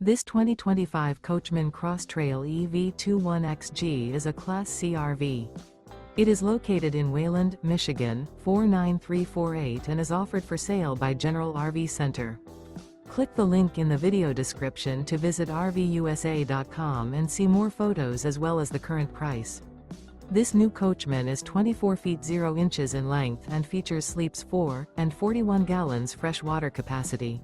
This 2025 Coachmen Cross Trail EV 21XG is a Class C RV. It is located in Wayland, Michigan, 49348 and is offered for sale by General RV Center. Click the link in the video description to visit RVUSA.com and see more photos as well as the current price. This new Coachmen is 24 feet 0 inches in length and features sleeps 4 and 41 gallons fresh water capacity.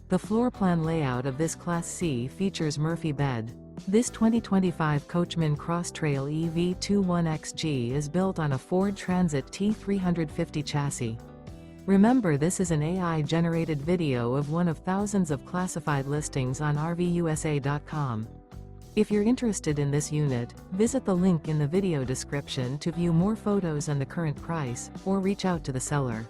The floor plan layout of this Class C features Murphy bed. This 2025 Coachmen Cross Trail EV 21XG is built on a Ford Transit T350 chassis. Remember, this is an AI-generated video of one of thousands of classified listings on RVUSA.com. If you're interested in this unit, visit the link in the video description to view more photos and the current price, or reach out to the seller.